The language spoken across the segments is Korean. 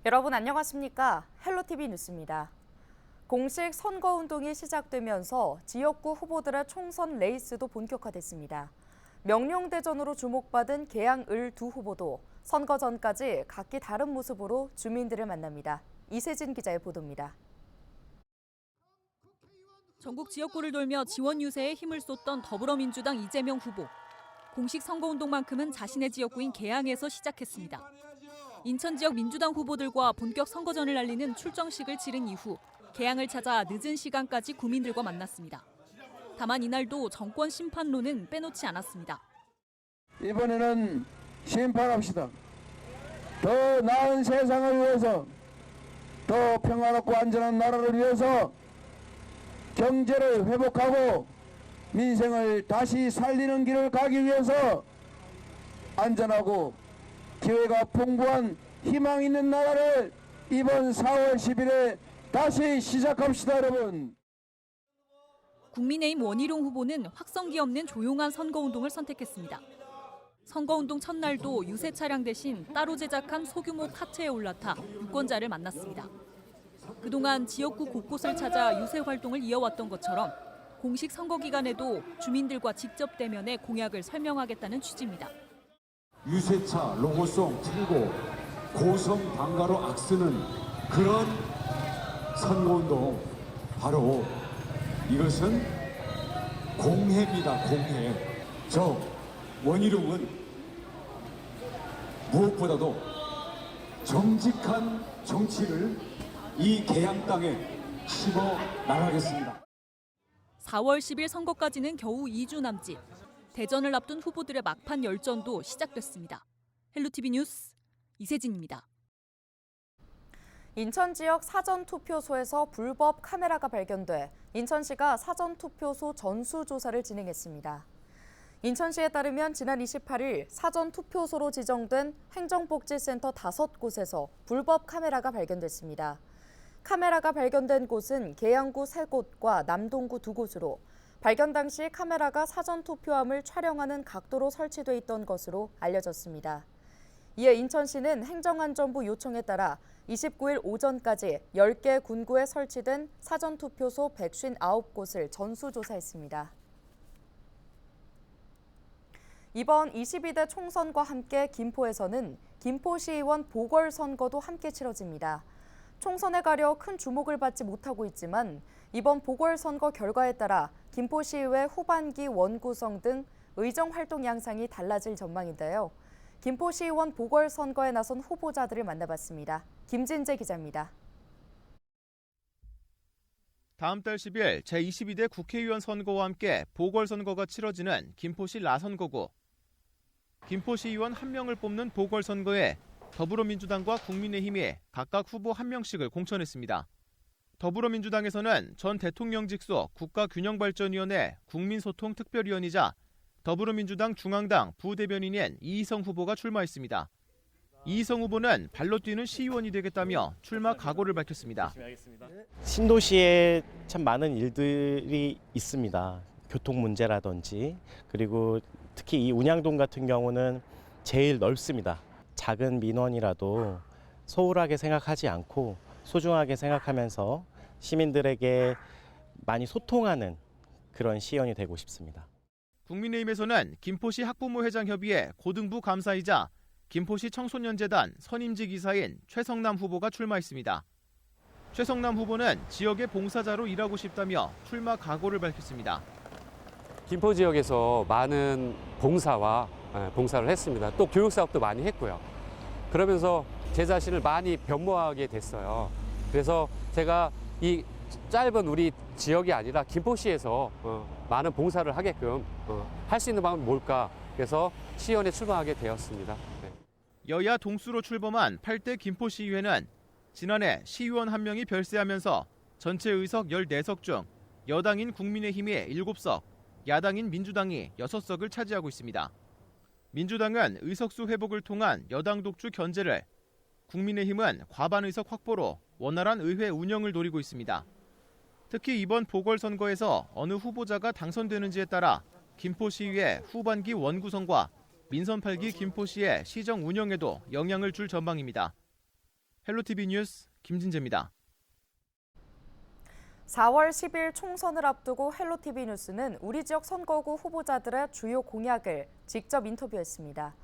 여러분 안녕하십니까? 헬로티비 뉴스입니다. 공식 선거운동이 시작되면서 지역구 후보들의 총선 레이스도 본격화됐습니다. 명령대전으로 주목받은 계양을 두 후보도 선거 전까지 각기 다른 모습으로 주민들을 만납니다. 이세진 기자의 보도입니다. 전국 지역구를 돌며 지원 유세에 힘을 쏟던 더불어민주당 이재명 후보. 공식 선거운동만큼은 자신의 지역구인 계양에서 시작했습니다. 인천 지역 민주당 후보들과 본격 선거전을 알리는 출정식을 치른 이후 계양을 찾아 늦은 시간까지 구민들과 만났습니다. 다만 이날도 정권 심판론은 빼놓지 않았습니다. 이번에는 심판합시다. 더 나은 세상을 위해서, 더 평화롭고 안전한 나라를 위해서 경제를 회복하고 민생을 다시 살리는 길을 가기 위해서 안전하고 기회가 풍부한 희망 있는 나라를 이번 4월 10일에 다시 시작합시다, 여러분. 국민의힘 원희룡 후보는 확성기 없는 조용한 선거운동을 선택했습니다. 선거운동 첫날도 유세 차량 대신 따로 제작한 소규모 카트에 올라타 유권자를 만났습니다. 그동안 지역구 곳곳을 찾아 유세 활동을 이어왔던 것처럼 공식 선거 기간에도 주민들과 직접 대면해 공약을 설명하겠다는 취지입니다. 유세차, 로고송 틀고 고성 방가로 악쓰는 그런 선거운동, 바로 이것은 공해입니다. 공해. 저 원희룡은 무엇보다도 정직한 정치를 이 계양 땅에 심어 나가겠습니다. 4월 10일 선거까지는 겨우 2주 남짓. 대전을 앞둔 후보들의 막판 열전도 시작됐습니다. 헬로티비 뉴스 이세진입니다. 인천 지역 사전투표소에서 불법 카메라가 발견돼 인천시가 사전투표소 전수조사를 진행했습니다. 인천시에 따르면 지난 28일 사전투표소로 지정된 행정복지센터 5곳에서 불법 카메라가 발견됐습니다. 카메라가 발견된 곳은 계양구 3곳과 남동구 2곳으로 발견 당시 카메라가 사전투표함을 촬영하는 각도로 설치돼 있던 것으로 알려졌습니다. 이에 인천시는 행정안전부 요청에 따라 29일 오전까지 10개 군구에 설치된 사전투표소 159곳을 전수조사했습니다. 이번 22대 총선과 함께 김포에서는 김포시의원 보궐선거도 함께 치러집니다. 총선에 가려 큰 주목을 받지 못하고 있지만 이번 보궐선거 결과에 따라 김포시의회 후반기 원구성 등 의정활동 양상이 달라질 전망인데요. 김포시의원 보궐선거에 나선 후보자들을 만나봤습니다. 김진재 기자입니다. 다음 달 10일 제22대 국회의원 선거와 함께 보궐선거가 치러지는 김포시 라선거구. 김포시의원 1명을 뽑는 보궐선거에 더불어민주당과 국민의힘이 각각 후보 1명씩을 공천했습니다. 더불어민주당에서는 전 대통령 직속 국가균형발전위원회 국민소통특별위원이자 더불어민주당 중앙당 부대변인인 이희성 후보가 출마했습니다. 이희성 후보는 발로 뛰는 시의원이 되겠다며 출마 각오를 밝혔습니다. 신도시에 참 많은 일들이 있습니다. 교통 문제라든지, 그리고 특히 이 운양동 같은 경우는 제일 넓습니다. 작은 민원이라도 소홀하게 생각하지 않고 소중하게 생각하면서 시민들에게 많이 소통하는 그런 시의원이 되고 싶습니다. 국민의힘에서는 김포시 학부모회장협의회 고등부 감사이자 김포시 청소년재단 선임직 이사인 최성남 후보가 출마했습니다. 최성남 후보는 지역의 봉사자로 일하고 싶다며 출마 각오를 밝혔습니다. 김포 지역에서 많은 봉사를 했습니다. 또 교육 사업도 많이 했고요. 그러면서 제 자신을 많이 변모하게 됐어요. 그래서 제가 이 짧은 우리 지역이 아니라 김포시에서 많은 봉사를 하게끔 할 수 있는 방법은 뭘까? 그래서 시의원에 출마하게 되었습니다. 네. 여야 동수로 출범한 8대 김포시의회는 지난해 시의원 1명이 별세하면서 전체 의석 14석 중 여당인 국민의힘이 7석, 야당인 민주당이 6석을 차지하고 있습니다. 민주당은 의석수 회복을 통한 여당 독주 견제를, 국민의힘은 과반 의석 확보로 원활한 의회 운영을 노리고 있습니다. 특히 이번 보궐선거에서 어느 후보자가 당선되는지에 따라 김포시의회 후반기 원구성과 민선 8기 김포시의 시정 운영에도 영향을 줄 전망입니다. 헬로티비 뉴스 김진재입니다. 4월 10일 총선을 앞두고 헬로티비 뉴스는 우리 지역 선거구 후보자들의 주요 공약을 직접 인터뷰했습니다.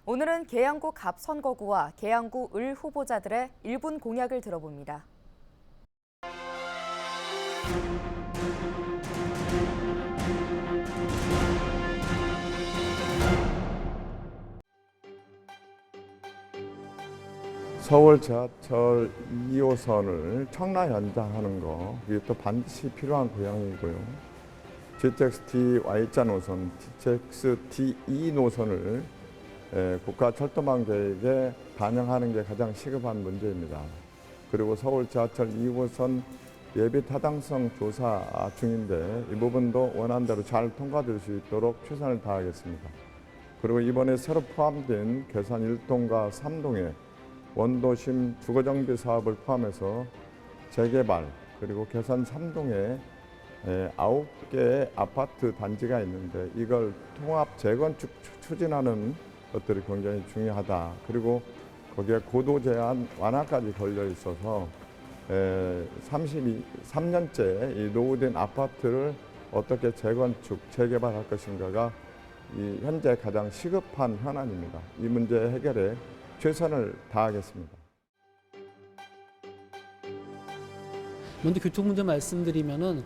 오늘은 계양구 갑 선거구와 계양구 을 후보자들의 1분 공약을 들어봅니다. 서울 지하철 2호선을 청라 연장하는 거, 이게 또 반드시 필요한 고양이고요. GTX-T Y자 노선, GTX-T2 노선을 국가철도망 계획에 반영하는 게 가장 시급한 문제입니다. 그리고 서울 지하철 2호선 예비 타당성 조사 중인데 이 부분도 원안대로 잘 통과될 수 있도록 최선을 다하겠습니다. 그리고 이번에 새로 포함된 괴산 1동과 3동에 원도심 주거정비 사업을 포함해서 재개발, 그리고 괴산 3동에 9개의 아파트 단지가 있는데 이걸 통합 재건축 추진하는 것들이 굉장히 중요하다. 그리고 거기에 고도 제한 완화까지 걸려 있어서 33년째 이 노후된 아파트를 어떻게 재건축, 재개발할 것인가가 이 현재 가장 시급한 현안입니다. 이 문제 해결에 최선을 다하겠습니다. 먼저 교통 문제 말씀드리면은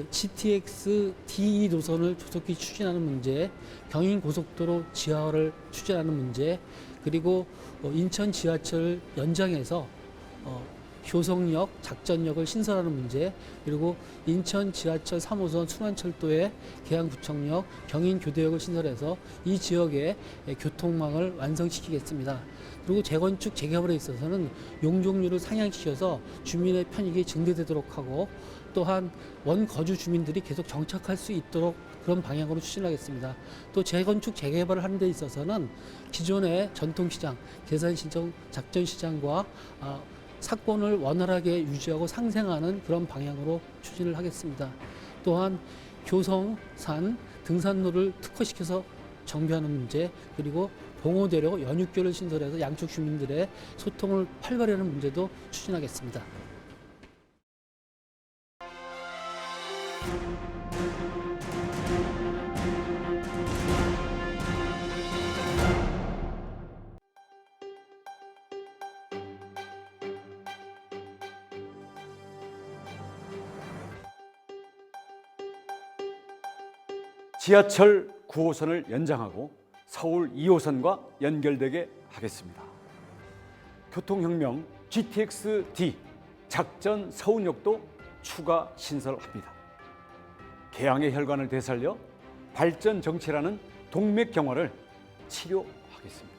GTX D2 노선을 조속히 추진하는 문제, 경인 고속도로 지하화를 추진하는 문제, 그리고 인천 지하철 연장해서 효성역, 작전역을 신설하는 문제, 그리고 인천 지하철 3호선 순환철도에 계양구청역, 경인교대역을 신설해서 이 지역의 교통망을 완성시키겠습니다. 그리고 재건축, 재개발에 있어서는 용적률을 상향시켜서 주민의 편익이 증대되도록 하고 또한 원거주 주민들이 계속 정착할 수 있도록 그런 방향으로 추진하겠습니다. 또 재건축, 재개발을 하는 데 있어서는 기존의 전통시장, 계산시장, 작전시장과 사건을 원활하게 유지하고 상생하는 그런 방향으로 추진을 하겠습니다. 또한 교성산 등산로를 특화시켜서 정비하는 문제, 그리고 봉오대로 연육교를 신설해서 양쪽 주민들의 소통을 활발히 하는 문제도 추진하겠습니다. 지하철 9호선을 연장하고 서울 2호선과 연결되게 하겠습니다. 교통혁명 GTX-D 작전 서운역도 추가 신설합니다. 계양의 혈관을 되살려 발전 정체라는 동맥경화를 치료하겠습니다.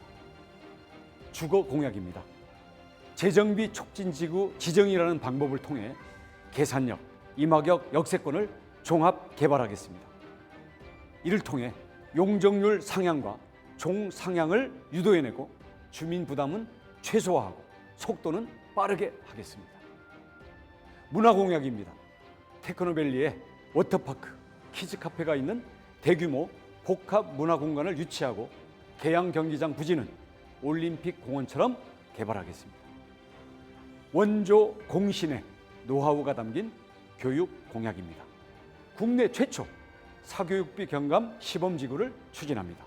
주거 공약입니다. 재정비 촉진지구 지정이라는 방법을 통해 계산역, 임하격 역세권을 종합 개발하겠습니다. 이를 통해 용적률 상향과 종상향을 유도해내고 주민 부담은 최소화하고 속도는 빠르게 하겠습니다. 문화 공약입니다. 테크노밸리에 워터파크, 키즈카페가 있는 대규모 복합 문화 공간을 유치하고 계양 경기장 부지는 올림픽 공원처럼 개발하겠습니다. 원조 공신의 노하우가 담긴 교육 공약입니다. 국내 최초 사교육비 경감 시범지구를 추진합니다.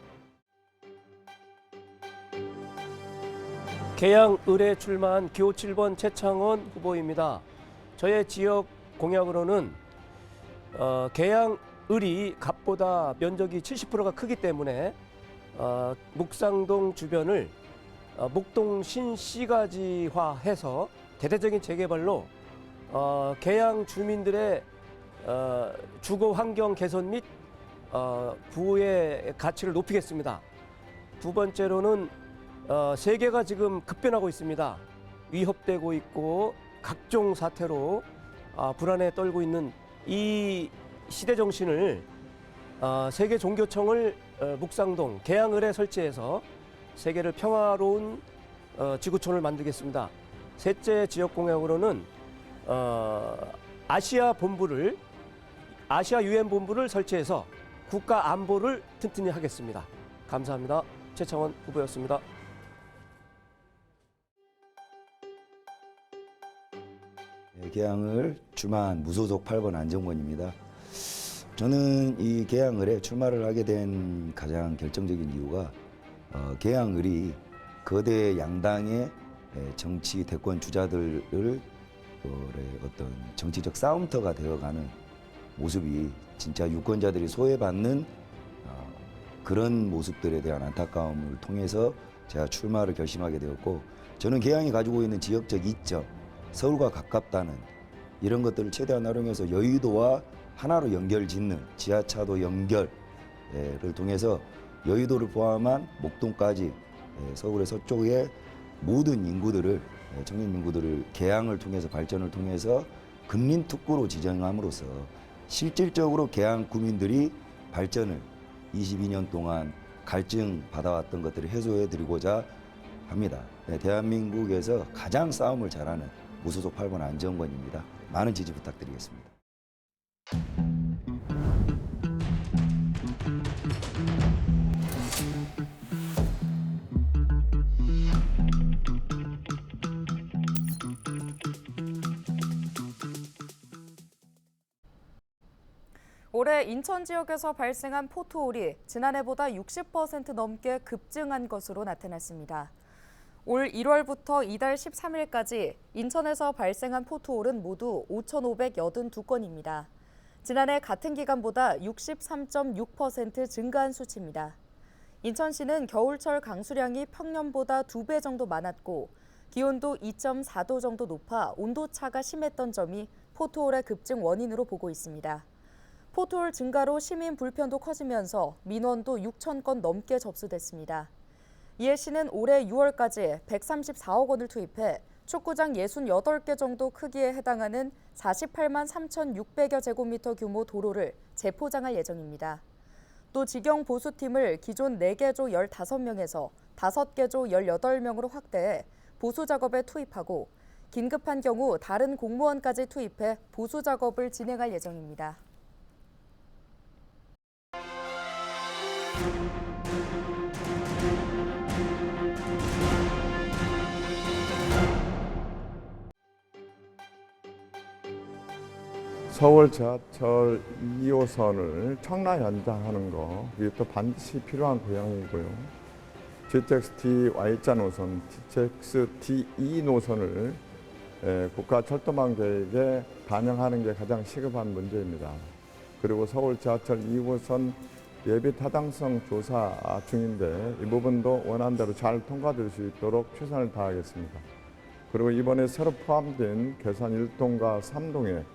계양 을에 출마한 기호 7번 최창원 후보입니다. 저의 지역 공약으로는 계양 을이 갑보다 면적이 70%가 크기 때문에 묵상동 주변을 목동 신시가지화해서 대대적인 재개발로 계양 주민들의 주거 환경 개선 및 부의 가치를 높이겠습니다. 두 번째로는 세계가 지금 급변하고 있습니다. 위협되고 있고 각종 사태로 불안에 떨고 있는 이 시대 정신을 세계 종교청을 묵상동 계양을에 설치해서 세계를 평화로운 지구촌을 만들겠습니다. 셋째 지역 공약으로는 아시아 유엔 본부를 설치해서 국가 안보를 튼튼히 하겠습니다. 감사합니다. 최창원 후보였습니다. 계양을 출마한 무소속 8번 안정권입니다. 저는 이 계양을에 출마를 하게 된 가장 결정적인 이유가 계양을이 거대 양당의 정치 대권 주자들을 어떤 정치적 싸움터가 되어가는 모습이 진짜 유권자들이 소외받는 그런 모습들에 대한 안타까움을 통해서 제가 출마를 결심하게 되었고, 저는 계양이 가지고 있는 지역적 이점, 서울과 가깝다는 이런 것들을 최대한 활용해서 여의도와 하나로 연결 짓는 지하차도 연결을 통해서 여의도를 포함한 목동까지 서울의 서쪽의 모든 인구들을, 청년 인구들을 계양을 통해서 발전을 통해서 근린특구로 지정함으로써 실질적으로 계양 구민들이 발전을 22년 동안 갈증 받아왔던 것들을 해소해 드리고자 합니다. 대한민국에서 가장 싸움을 잘하는 무소속 8번 안정권입니다. 많은 지지 부탁드리겠습니다. 올해 인천 지역에서 발생한 포토홀이 지난해보다 60% 넘게 급증한 것으로 나타났습니다. 올 1월부터 이달 13일까지 인천에서 발생한 포토홀은 모두 5,582건입니다. 지난해 같은 기간보다 63.6% 증가한 수치입니다. 인천시는 겨울철 강수량이 평년보다 2배 정도 많았고 기온도 2.4도 정도 높아 온도차가 심했던 점이 포토홀의 급증 원인으로 보고 있습니다. 포토홀 증가로 시민 불편도 커지면서 민원도 6천 건 넘게 접수됐습니다. 이에 시는 올해 6월까지 134억 원을 투입해 축구장 68개 정도 크기에 해당하는 48만 3,600여 제곱미터 규모 도로를 재포장할 예정입니다. 또 직영 보수팀을 기존 4개 조 15명에서 5개 조 18명으로 확대해 보수 작업에 투입하고 긴급한 경우 다른 공무원까지 투입해 보수 작업을 진행할 예정입니다. 서울 지하철 2호선을 청라 연장하는 거, 이게 또 반드시 필요한 고양이고요. GTX-T Y자 노선, GTX-T2 노선을 국가철도망 계획에 반영하는 게 가장 시급한 문제입니다. 그리고 서울 지하철 2호선 예비 타당성 조사 중인데 이 부분도 원안대로 잘 통과될 수 있도록 최선을 다하겠습니다. 그리고 이번에 새로 포함된 괴산 1동과 3동에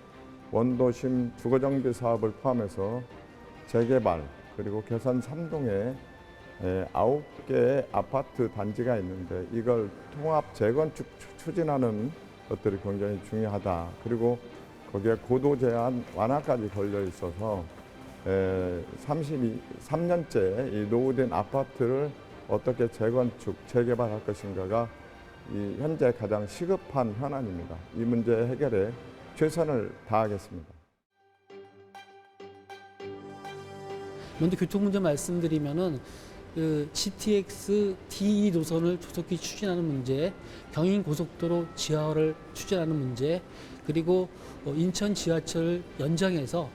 원도심 주거정비 사업을 포함해서 재개발, 그리고 괴산 3동에 9개의 아파트 단지가 있는데 이걸 통합 재건축 추진하는 것들이 굉장히 중요하다. 그리고 거기에 고도 제한 완화까지 걸려 있어서 33년째 이 노후된 아파트를 어떻게 재건축, 재개발할 것인가가 이 현재 가장 시급한 현안입니다. 이 문제 해결에 최선을 다하겠습니다. 먼저 교통 문제 말씀드리면은 GTX D2 노선을 조속히 추진하는 문제, 경인 고속도로 지하화를 추진하는 문제, 그리고 인천 지하철 연장해서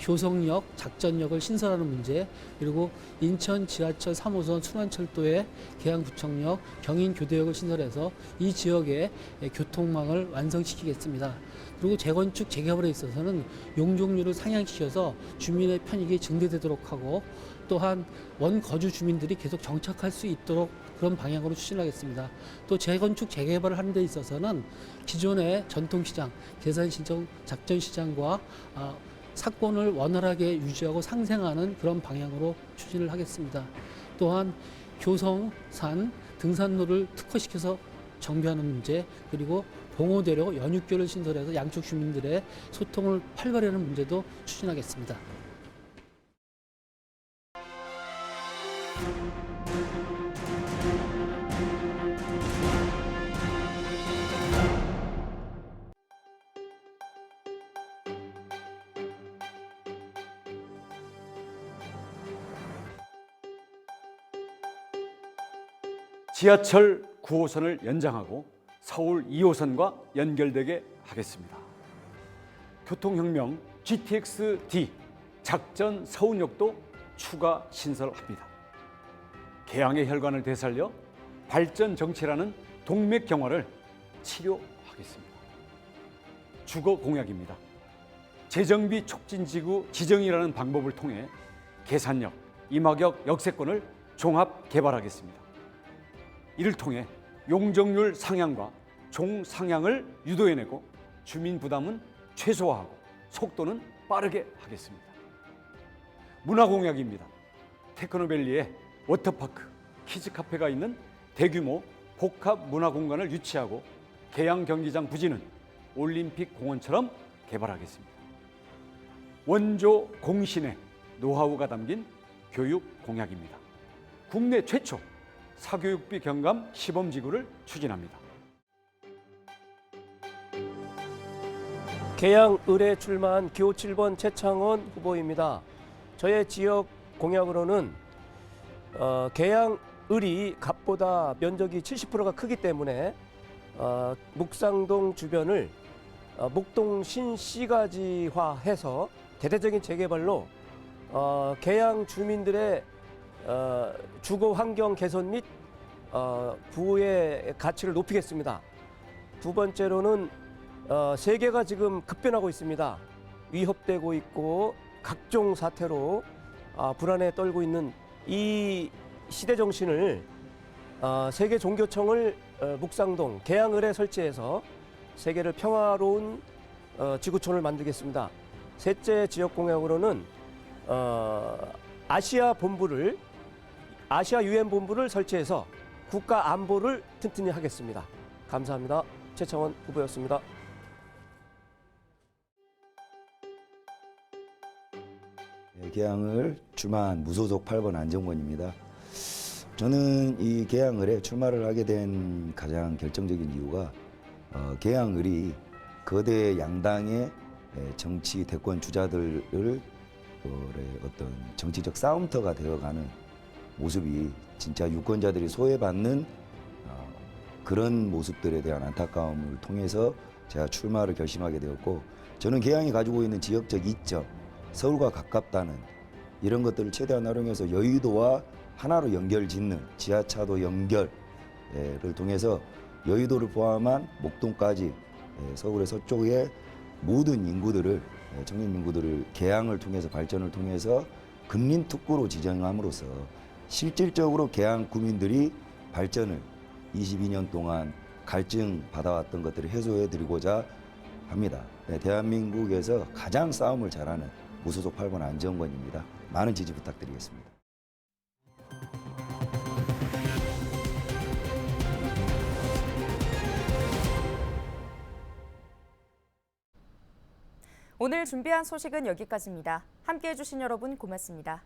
효성역, 작전역을 신설하는 문제, 그리고 인천 지하철 3호선 순환철도에 계양구청역, 경인교대역을 신설해서 이 지역의 교통망을 완성시키겠습니다. 그리고 재건축, 재개발에 있어서는 용적률을 상향시켜서 주민의 편익이 증대되도록 하고 또한 원거주 주민들이 계속 정착할 수 있도록 그런 방향으로 추진하겠습니다. 또 재건축, 재개발을 하는 데 있어서는 기존의 전통시장, 계산시장, 작전시장과 사건을 원활하게 유지하고 상생하는 그런 방향으로 추진을 하겠습니다. 또한 교성산 등산로를 특화시켜서 정비하는 문제, 그리고 봉오대로 연육교를 신설해서 양쪽 주민들의 소통을 활발히 하는 문제도 추진하겠습니다. 지하철 9호선을 연장하고 서울 2호선과 연결되게 하겠습니다. 교통혁명 GTX-D 작전 서운역도 추가 신설합니다. 개항의 혈관을 되살려 발전 정치라는 동맥경화를 치료하겠습니다. 주거 공약입니다. 재정비 촉진지구 지정이라는 방법을 통해 계산역, 임하격 역세권을 종합 개발하겠습니다. 이를 통해 용적률 상향과 종상향을 유도해내고 주민 부담은 최소화하고 속도는 빠르게 하겠습니다. 문화 공약입니다. 테크노밸리에 워터파크, 키즈카페가 있는 대규모 복합 문화 공간을 유치하고 계양 경기장 부지는 올림픽 공원처럼 개발하겠습니다. 원조 공신의 노하우가 담긴 교육 공약입니다. 국내 최초 사교육비 경감 시범지구를 추진합니다. 계양을에 출마한 기호 7번 최창원 후보입니다. 저의 지역 공약으로는 계양을이 갑보다 면적이 70%가 크기 때문에 묵상동 주변을 목동 신시가지화해서 대대적인 재개발로 계양 주민들의 주거 환경 개선 및 부의 가치를 높이겠습니다. 두 번째로는 세계가 지금 급변하고 있습니다. 위협되고 있고 각종 사태로 불안에 떨고 있는 이 시대 정신을 세계 종교청을 묵상동 계양을에 설치해서 세계를 평화로운 지구촌을 만들겠습니다. 셋째 지역 공약으로는 아시아 유엔 본부를 설치해서 국가 안보를 튼튼히 하겠습니다. 감사합니다. 최창원 후보였습니다. 계양을 출마한 무소속 8번 안정권입니다. 저는 이 계양을에 출마를 하게 된 가장 결정적인 이유가 계양을이 거대 양당의 정치 대권 주자들을 어떤 정치적 싸움터가 되어가는 모습이 진짜 유권자들이 소외받는 그런 모습들에 대한 안타까움을 통해서 제가 출마를 결심하게 되었고, 저는 계양이 가지고 있는 지역적 이점, 서울과 가깝다는 이런 것들을 최대한 활용해서 여의도와 하나로 연결짓는 지하차도 연결을 통해서 여의도를 포함한 목동까지 서울의 서쪽의 모든 인구들을, 청년 인구들을 계양을 통해서 발전을 통해서 근린특구로 지정함으로써 실질적으로 계양 구민들이 발전을 22년 동안 갈증 받아왔던 것들을 해소해드리고자 합니다. 대한민국에서 가장 싸움을 잘하는 무소속 8번 안정권입니다. 많은 지지 부탁드리겠습니다. 오늘 준비한 소식은 여기까지입니다. 함께해 주신 여러분 고맙습니다.